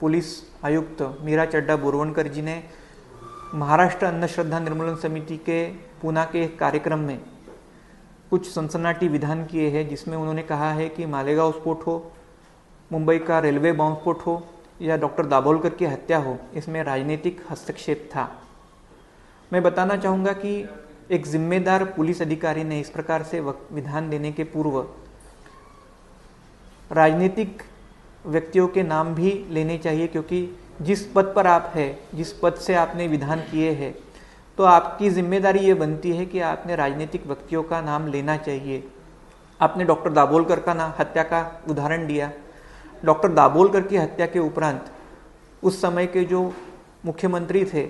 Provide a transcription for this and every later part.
Police आयुक्त मीरा चड्ढा बोरवणकर जी ने महाराष्ट्र अंधश्रद्धा निर्मूलन समिति के पूना के एक कार्यक्रम में कुछ सनसनाटी विधान किए हैं, जिसमें उन्होंने कहा है कि मालेगांव स्फोट हो, मुंबई का रेलवे बॉम्ब स्फोट हो या डॉक्टर दाभोलकर की हत्या हो, इसमें राजनीतिक हस्तक्षेप था। मैं बताना चाहूँगा कि एक जिम्मेदार पुलिस अधिकारी ने इस प्रकार से विधान देने के पूर्व राजनीतिक व्यक्तियों के नाम भी लेने चाहिए, क्योंकि जिस पद पर आप हैं, जिस पद से आपने विधान किए हैं, तो आपकी जिम्मेदारी ये बनती है कि आपने राजनीतिक व्यक्तियों का नाम लेना चाहिए। आपने डॉक्टर दाभोलकर का हत्या का उदाहरण दिया। डॉक्टर दाभोलकर की हत्या के उपरांत उस समय के जो मुख्यमंत्री थे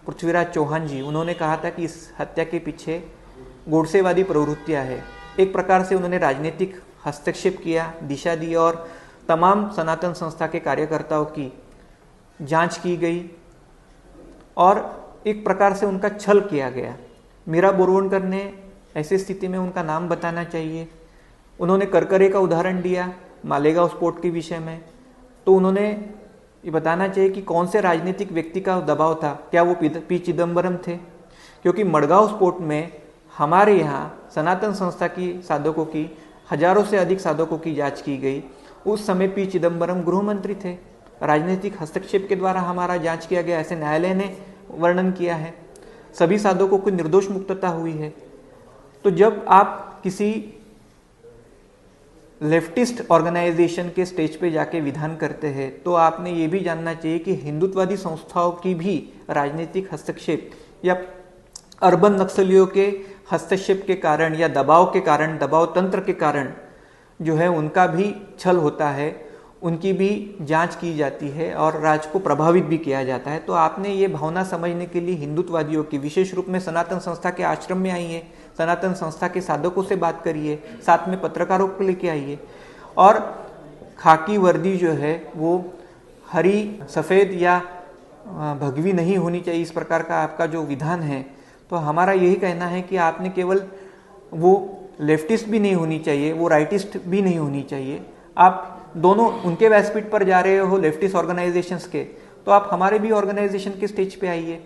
पृथ्वीराज चौहान जी, उन्होंने कहा था कि इस हत्या के पीछे गोडसेवादी प्रवृत्तियां हैं। एक प्रकार से उन्होंने राजनीतिक हस्तक्षेप किया, दिशा दी और तमाम सनातन संस्था के कार्यकर्ताओं की जांच की गई और एक प्रकार से उनका छल किया गया। मीरा बोरवणकर ने ऐसी स्थिति में उनका नाम बताना चाहिए। उन्होंने करकरे का उदाहरण दिया मालेगांव स्फोट के विषय में, तो उन्होंने ये बताना चाहिए कि कौन से राजनीतिक व्यक्ति का दबाव था। क्या वो पी चिदम्बरम थे? क्योंकि मडगांव स्फोट में हमारे यहाँ सनातन संस्था की साधकों की, हजारों से अधिक साधकों की जांच की गई। उस समय पी चिदम्बरम गृह मंत्री थे। राजनीतिक हस्तक्षेप के द्वारा हमारा जांच किया गया, ऐसे न्यायालय ने वर्णन किया है। सभी साधकों को निर्दोष मुक्तता हुई है। तो जब आप किसी लेफ्टिस्ट ऑर्गेनाइजेशन के स्टेज पे जाके विधान करते हैं, तो आपने ये भी जानना चाहिए कि हिंदुत्ववादी संस्थाओं की भी राजनीतिक हस्तक्षेप या अर्बन नक्सलियों के हस्तक्षेप के कारण या दबाव के कारण, दबाव तंत्र के कारण जो है उनका भी छल होता है, उनकी भी जांच की जाती है और राज्य को प्रभावित भी किया जाता है। तो आपने ये भावना समझने के लिए हिंदुत्ववादियों की, विशेष रूप में सनातन संस्था के आश्रम में आइए, सनातन संस्था के साधकों से बात करिए, साथ में पत्रकारों को लेके आइए। और खाकी वर्दी जो है वो हरी, सफ़ेद या भगवी नहीं होनी चाहिए, इस प्रकार का आपका जो विधान है। तो हमारा यही कहना है कि आपने केवल वो लेफ्टिस्ट भी नहीं होनी चाहिए, वो राइटिस्ट भी नहीं होनी चाहिए। आप दोनों उनके व्यासपीठ पर जा रहे हो लेफ्टिस्ट ऑर्गेनाइजेशंस के, तो आप हमारे भी ऑर्गेनाइजेशन के स्टेज पे आइए,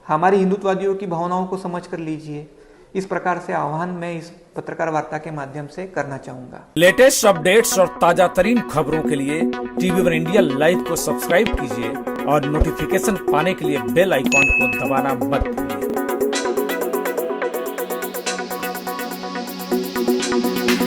हमारी हिंदुत्ववादियों की भावनाओं को समझ कर लीजिए। इस प्रकार से आह्वान मैं इस पत्रकार वार्ता के माध्यम से करना चाहूंगा। लेटेस्ट अपडेट्स और ताजा तरीन खबरों के लिए TV1 इंडिया लाइव को सब्सक्राइब कीजिए और नोटिफिकेशन पाने के लिए बेल आइकॉन को दबाना मत भूलिए।